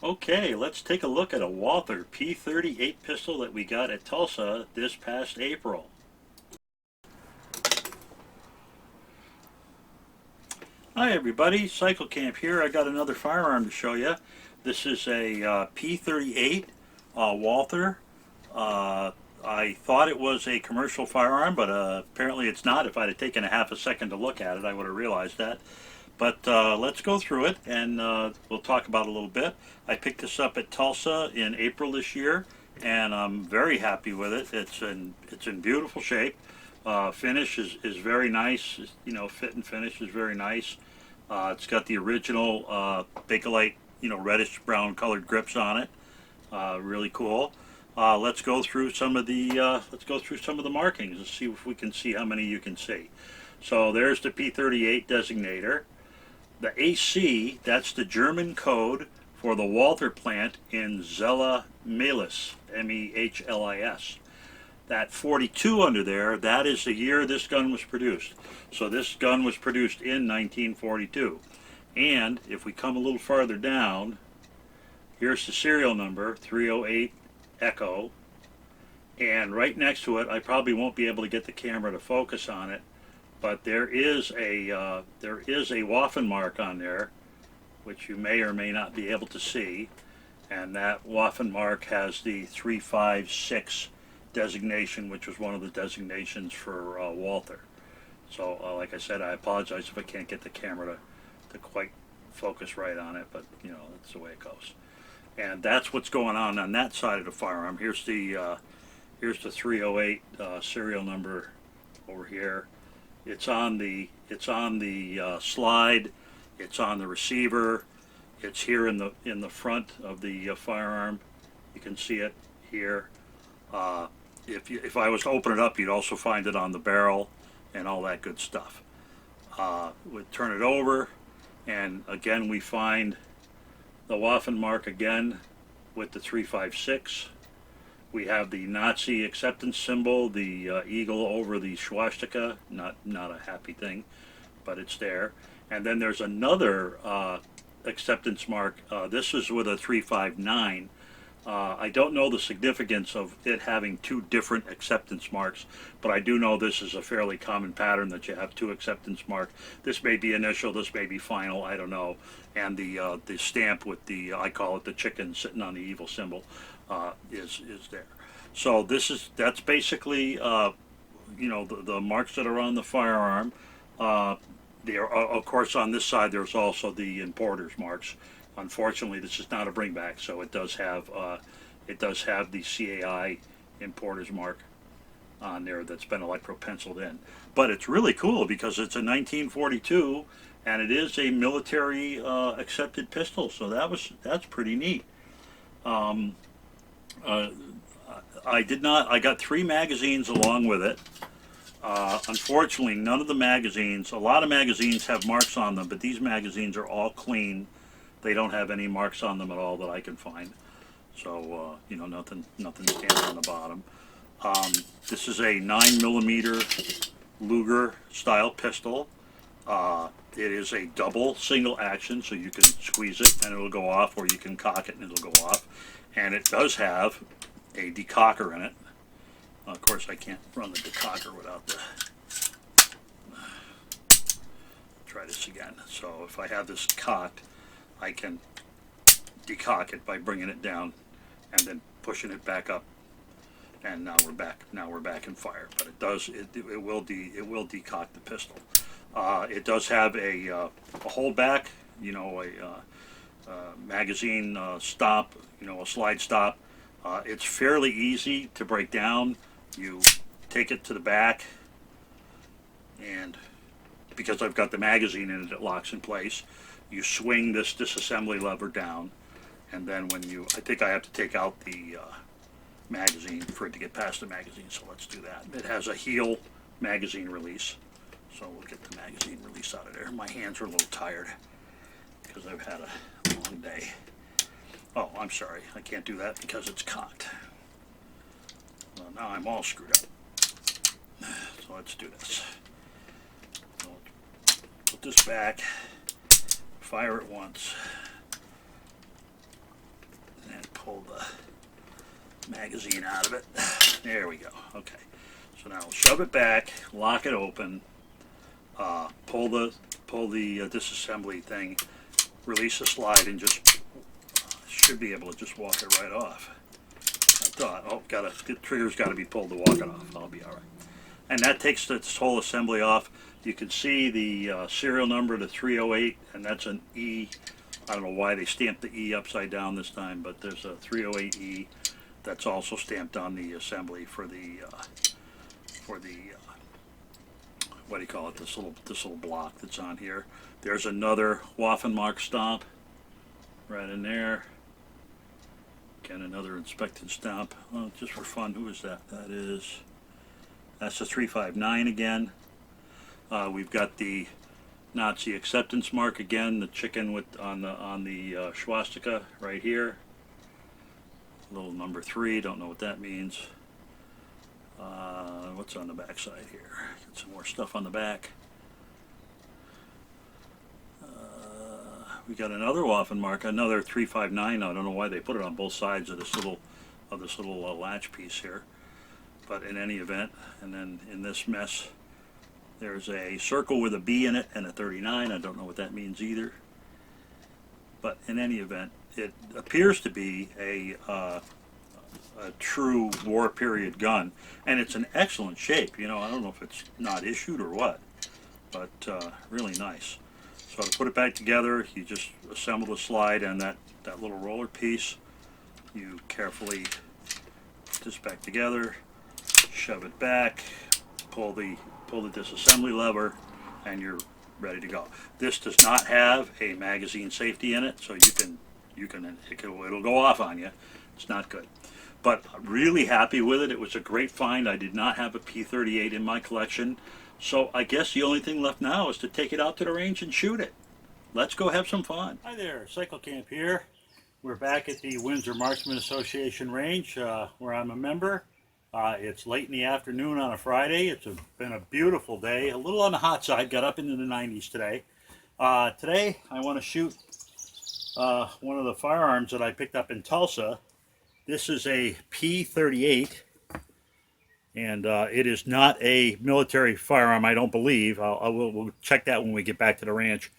Okay, let's take a look at a Walther P38 pistol that we got at Tulsa this past April. Hi everybody, Cycle Camp here. I got another firearm to show you. This is a P38 Walther. I thought it was a commercial firearm, but apparently it's not. If I'd have taken a half a second to look at it, I would have realized that. But let's go through it, and we'll talk about it a little bit. I picked this up at Tulsa in April this year, and I'm very happy with it. It's in beautiful shape. Finish is very nice. Fit and finish is very nice. It's got the original Bakelite, reddish brown colored grips on it. Really cool. Let's go through some of the markings and see if we can see how many you can see. So there's the P38 designator. The AC, that's the German code for the Walther plant in Zella Mehlis, M-E-H-L-I-S. That 42 under there, that is the year this gun was produced. So this gun was produced in 1942. And if we come a little farther down, here's the serial number, 308 Echo. And right next to it, I probably won't be able to get the camera to focus on it, but there is a Waffen mark on there, which you may or may not be able to see, and that Waffen mark has the 356 designation, which was one of the designations for Walther. So, like I said, I apologize if I can't get the camera to quite focus right on it, but that's the way it goes. And that's what's going on that side of the firearm. Here's the 308 serial number over here. It's on the slide. It's on the receiver. It's here in the front of the firearm. You can see it here. If I was to open it up, you'd also find it on the barrel and all that good stuff. We'd turn it over, and again we find the Waffen mark again with the 356. We have the Nazi acceptance symbol, the eagle over the swastika, not a happy thing, but it's there. And then there's another acceptance mark. This is with a 359. I don't know the significance of it having two different acceptance marks, but I do know this is a fairly common pattern that you have two acceptance marks. This may be initial, this may be final, I don't know. And the stamp with the, I call it the chicken sitting on the evil symbol, is there. So that's basically the marks that are on the firearm. There are, of course, on this side there's also the importer's marks. Unfortunately, this is not a bringback, so it does have the CAI importer's mark on there that's been electro-penciled in. But it's really cool because it's a 1942 and it is a military accepted pistol, so that's pretty neat. I got 3 magazines along with it. Unfortunately, none of the magazines, a lot of magazines have marks on them, but these magazines are all clean. They don't have any marks on them at all that I can find. So, nothing stands on the bottom. This is a 9mm Luger style pistol. It is a double single action, so you can squeeze it and it'll go off, or you can cock it and it'll go off. And it does have a decocker in it. Of course, I can't run the decocker without the... Try this again. So if I have this cocked, I can decock it by bringing it down and then pushing it back up, and now we're back in fire. But it will decock the pistol. It does have a holdback, a magazine stop, a slide stop. It's fairly easy to break down. You take it to the back, and because I've got the magazine in it, it locks in place. You swing this disassembly lever down, and then I think I have to take out the magazine for it to get past the magazine, so let's do that. It has a heel magazine release, so we'll get the magazine release out of there. My hands are a little tired because I've had a long day. Oh, I'm sorry, I can't do that because it's cocked. Well, now I'm all screwed up. So let's do this. Put this back. Fire it once. pull the magazine out of it. There we go. Okay. So now we'll shove it back, lock it open, pull the disassembly thing, release the slide, and just should be able to just walk it right off. I thought, oh, the trigger's got to be pulled to walk it off. I'll be all right. And that takes this whole assembly off. You can see the serial number to 308, and that's an E. I don't know why they stamped the E upside down this time, but there's a 308E that's also stamped on the assembly for the what do you call it? This little block that's on here. There's another Wanenmacher stomp right in there. Again, another inspected stomp. Oh, just for fun, who is that? That's the 359 again. We've got the Nazi acceptance mark again, the chicken with on the swastika right here. Little number 3, don't know what that means. What's on the back side here? Got some more stuff on the back. We got another Wanenmacher, another 359. I don't know why they put it on both sides of this little latch piece here. But in any event, and then in this mess, there's a circle with a B in it and a 39. I don't know what that means either. But in any event, it appears to be a true war period gun, and it's in excellent shape. You know, I don't know if it's not issued or what, but really nice. So to put it back together, you just assemble the slide and that little roller piece. You carefully put this back together, shove it back, pull the disassembly lever, and you're ready to go. This does not have a magazine safety in it, so it'll go off on you. It's not good. But I'm really happy with it. It was a great find. I did not have a P38 in my collection. So I guess the only thing left now is to take it out to the range and shoot it. Let's go have some fun. Hi there, Cycle Camp here. We're back at the Windsor Marksman Association range where I'm a member. It's late in the afternoon on a Friday. It's been a beautiful day. A little on the hot side, got up into the 90s today. Today I want to shoot one of the firearms that I picked up in Tulsa. This is a P38. And it is not a military firearm, I don't believe. We'll check that when we get back to the ranch.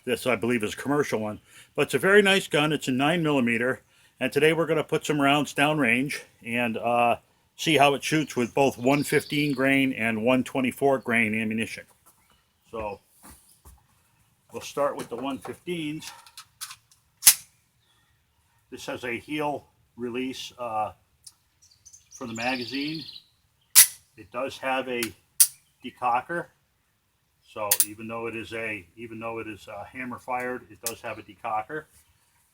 This, I believe, is a commercial one. But it's a very nice gun. It's a 9mm. And today we're going to put some rounds downrange and see how it shoots with both 115 grain and 124 grain ammunition. So we'll start with the 115s. This has a heel release for the magazine. It does have a decocker, so even though it is hammer fired, it does have a decocker.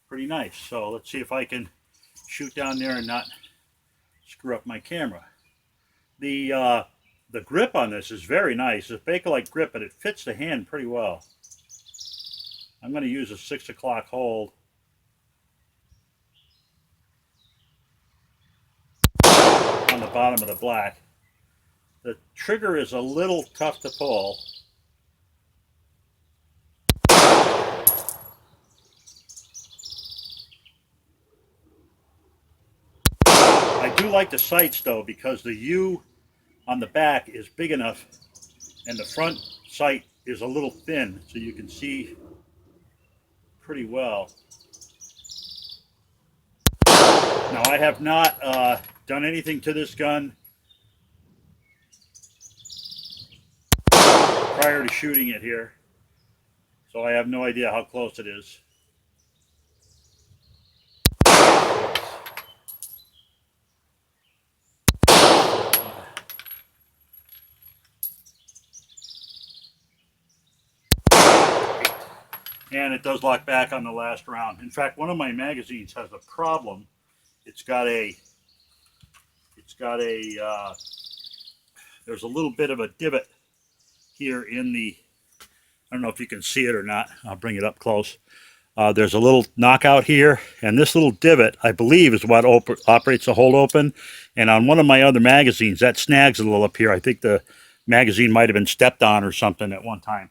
Pretty nice. So let's see if I can shoot down there and not screw up my camera. The grip on this is very nice. It's a Bakelite grip, but it fits the hand pretty well. I'm going to use a 6 o'clock hold. On the bottom of the black. The trigger is a little tough to pull. I do like the sights though, because the U on the back is big enough and the front sight is a little thin, so you can see pretty well. Now I have not done anything to this gun prior to shooting it here, so I have no idea how close it is. And it does lock back on the last round. In fact, one of my magazines has a problem. There's a little bit of a divot here in the, I don't know if you can see it or not. I'll bring it up close. There's a little knockout here, and this little divot, I believe, is what operates the hold open. And on one of my other magazines, that snags a little up here. I think the magazine might have been stepped on or something at one time.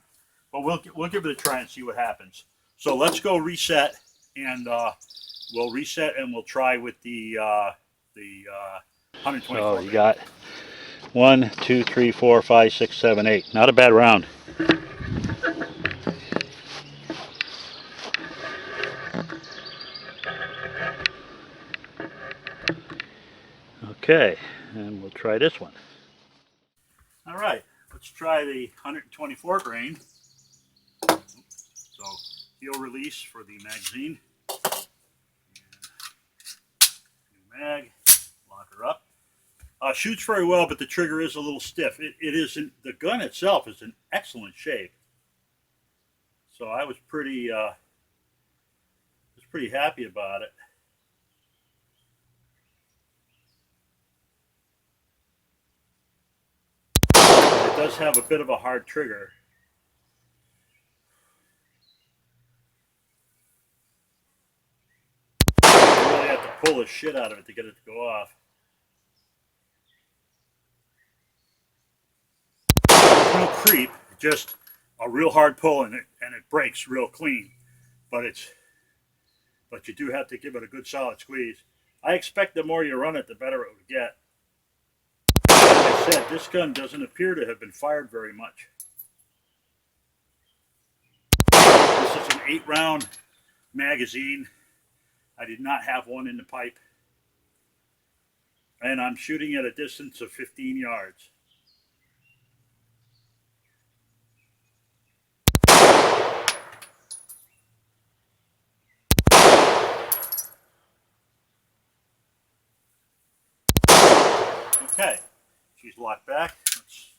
But we'll give it a try and see what happens. So let's go reset and we'll reset and we'll try with the 124 So grain. you got 1, 2, 3, 4, 5, 6, 7, 8. Not a bad round. Okay, and we'll try this one. All right, let's try the 124 grain. So heel release for the magazine. New mag, lock her up. Shoots very well, but the trigger is a little stiff. It isn't. The gun itself is in excellent shape. So I was pretty happy about it. It does have a bit of a hard trigger. You really have to pull the shit out of it to get it to go off. There's no creep, just a real hard pull, and it breaks real clean. But you do have to give it a good solid squeeze. I expect the more you run it, the better it would get. Like I said, this gun doesn't appear to have been fired very much. This is an 8-round magazine. I did not have one in the pipe. And I'm shooting at a distance of 15 yards. Okay, she's locked back. Let's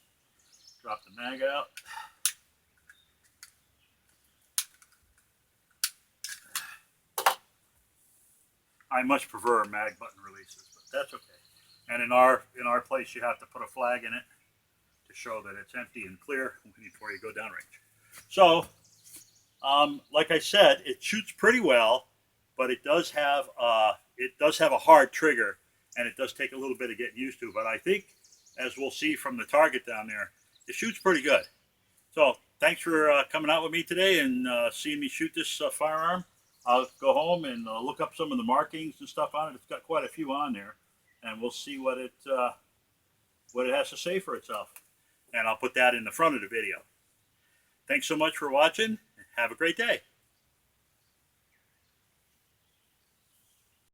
drop the mag out. I much prefer mag button releases, but that's okay. And in our place, you have to put a flag in it to show that it's empty and clear before you go downrange. So, like I said, it shoots pretty well, but it does have a hard trigger, and it does take a little bit of getting used to. But I think, as we'll see from the target down there, it shoots pretty good. So thanks for coming out with me today and seeing me shoot this firearm. I'll go home and look up some of the markings and stuff on it. It's got quite a few on there, and we'll see what it has to say for itself. And I'll put that in the front of the video. Thanks so much for watching. Have a great day.